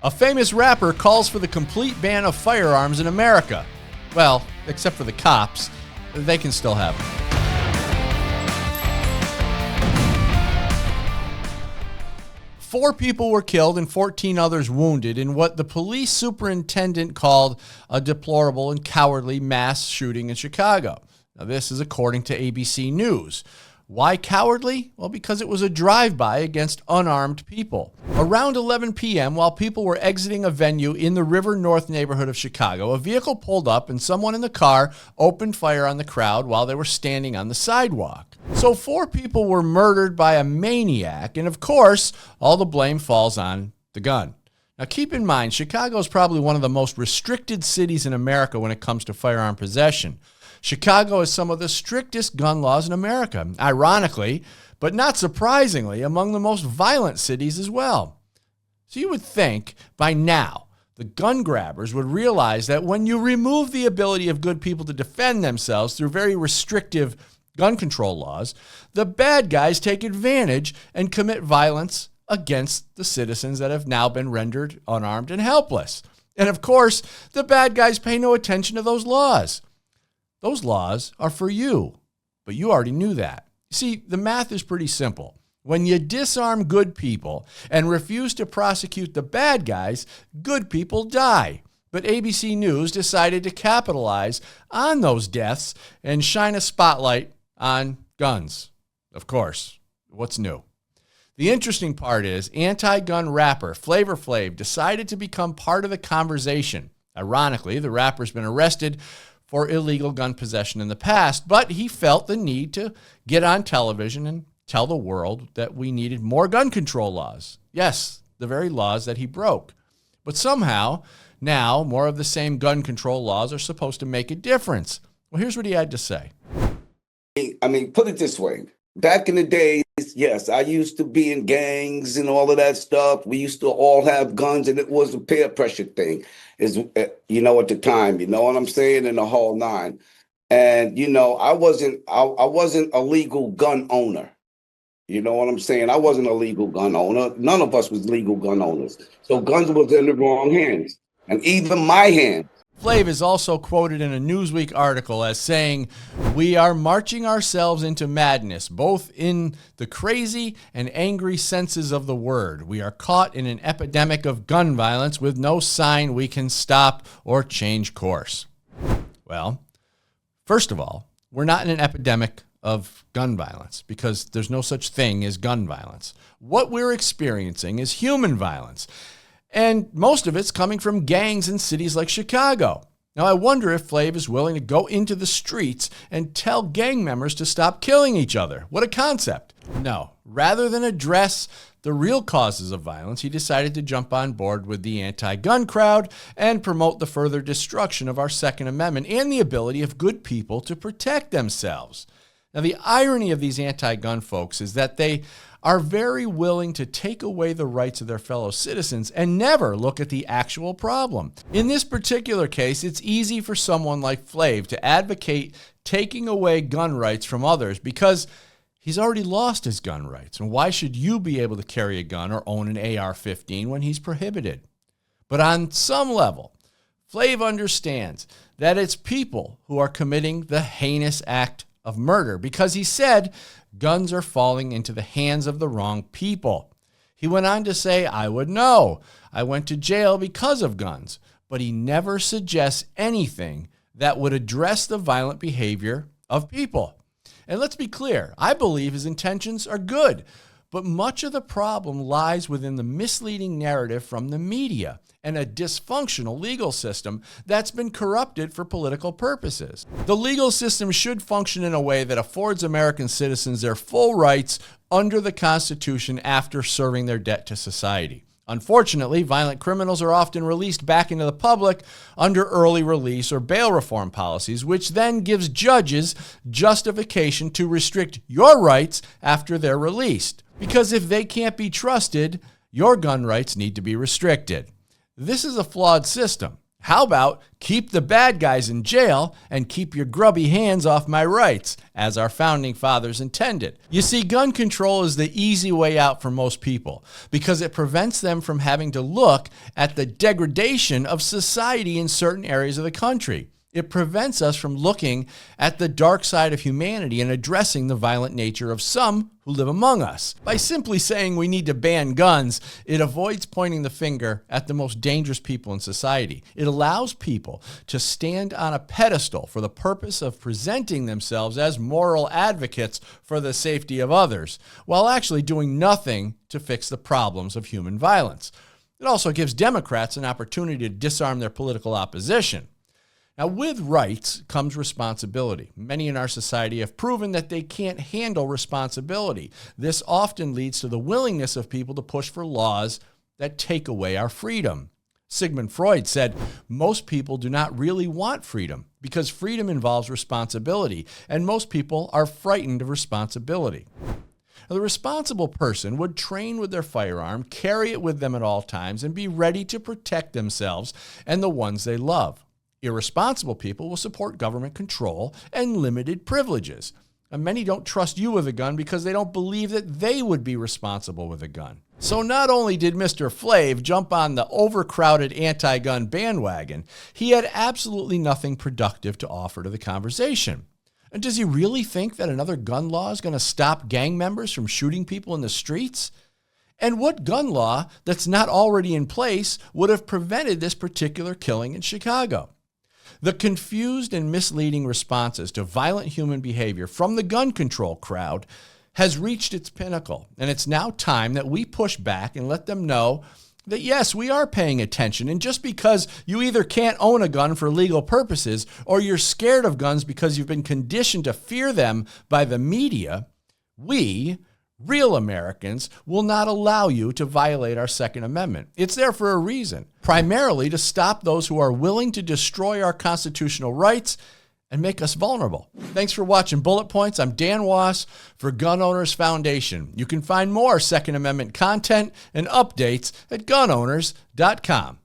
A famous rapper calls for the complete ban of firearms in America. Well, except for the cops. They can still have them. Four people were killed and 14 others wounded in what the police superintendent called a deplorable and cowardly mass shooting in Chicago. Now, this is according to ABC News. Why cowardly? Well, because it was a drive-by against unarmed people. Around 11 p.m., while people were exiting a venue in the River North neighborhood of Chicago, a vehicle pulled up and someone in the car opened fire on the crowd while they were standing on the sidewalk. So 4 people were murdered by a maniac, and of course, all the blame falls on the gun. Now, keep in mind, Chicago is probably one of the most restricted cities in America when it comes to firearm possession. Chicago has some of the strictest gun laws in America, ironically, but not surprisingly, among the most violent cities as well. So you would think by now the gun grabbers would realize that when you remove the ability of good people to defend themselves through very restrictive gun control laws, the bad guys take advantage and commit violence against the citizens that have now been rendered unarmed and helpless. And of course, the bad guys pay no attention to those laws. Those laws are for you, but you already knew that. See, the math is pretty simple. When you disarm good people and refuse to prosecute the bad guys, good people die. But ABC News decided to capitalize on those deaths and shine a spotlight on guns. Of course, what's new? The interesting part is anti-gun rapper Flavor Flav decided to become part of the conversation. Ironically, the rapper's been arrested for illegal gun possession in the past, but he felt the need to get on television and tell the world that we needed more gun control laws. Yes, the very laws that he broke. But somehow, now, more of the same gun control laws are supposed to make a difference. Well, here's what he had to say. I mean, put it this way. Back in the days, yes, I used to be in gangs and all of that stuff. We used to all have guns, and it was a peer pressure thing, at the time, you know what I'm saying, in the whole nine. And, I wasn't a legal gun owner. You know what I'm saying? I wasn't a legal gun owner. None of us was legal gun owners. So guns was in the wrong hands, and even my hand. Flav is also quoted in a Newsweek article as saying, "We are marching ourselves into madness, both in the crazy and angry senses of the word. We are caught in an epidemic of gun violence with no sign we can stop or change course." Well, first of all, we're not in an epidemic of gun violence because there's no such thing as gun violence. What we're experiencing is human violence. And most of it's coming from gangs in cities like Chicago. Now, I wonder if Flav is willing to go into the streets and tell gang members to stop killing each other. What a concept. No, rather than address the real causes of violence, he decided to jump on board with the anti-gun crowd and promote the further destruction of our Second Amendment and the ability of good people to protect themselves. Now, the irony of these anti-gun folks is that they are very willing to take away the rights of their fellow citizens and never look at the actual problem. In this particular case, it's easy for someone like Flav to advocate taking away gun rights from others because he's already lost his gun rights. And why should you be able to carry a gun or own an AR-15 when he's prohibited? But on some level, Flav understands that it's people who are committing the heinous act of murder because he said guns are falling into the hands of the wrong people. He went on to say, "I would know. I went to jail because of guns." But he never suggests anything that would address the violent behavior of people. And let's be clear, I believe his intentions are good, but much of the problem lies within the misleading narrative from the media and a dysfunctional legal system that's been corrupted for political purposes. The legal system should function in a way that affords American citizens their full rights under the Constitution after serving their debt to society. Unfortunately, violent criminals are often released back into the public under early release or bail reform policies, which then gives judges justification to restrict your rights after they're released. Because if they can't be trusted, your gun rights need to be restricted. This is a flawed system. How about keep the bad guys in jail and keep your grubby hands off my rights, as our founding fathers intended? You see, gun control is the easy way out for most people because it prevents them from having to look at the degradation of society in certain areas of the country. It prevents us from looking at the dark side of humanity and addressing the violent nature of some who live among us. By simply saying we need to ban guns, it avoids pointing the finger at the most dangerous people in society. It allows people to stand on a pedestal for the purpose of presenting themselves as moral advocates for the safety of others, while actually doing nothing to fix the problems of human violence. It also gives Democrats an opportunity to disarm their political opposition. Now, with rights comes responsibility. Many in our society have proven that they can't handle responsibility. This often leads to the willingness of people to push for laws that take away our freedom. Sigmund Freud said, most people do not really want freedom because freedom involves responsibility, and most people are frightened of responsibility. Now, the responsible person would train with their firearm, carry it with them at all times, and be ready to protect themselves and the ones they love. Irresponsible people will support government control and limited privileges. And many don't trust you with a gun because they don't believe that they would be responsible with a gun. So not only did Mr. Flav jump on the overcrowded anti-gun bandwagon, he had absolutely nothing productive to offer to the conversation. And does he really think that another gun law is going to stop gang members from shooting people in the streets? And what gun law that's not already in place would have prevented this particular killing in Chicago? The confused and misleading responses to violent human behavior from the gun control crowd has reached its pinnacle, and it's now time that we push back and let them know that yes, we are paying attention, and just because you either can't own a gun for legal purposes or you're scared of guns because you've been conditioned to fear them by the media, we, real Americans, will not allow you to violate our Second Amendment. It's there for a reason, primarily to stop those who are willing to destroy our constitutional rights and make us vulnerable. Thanks for watching Bullet Points. I'm Dan Wass for Gun Owners Foundation. You can find more Second Amendment content and updates at gunowners.com.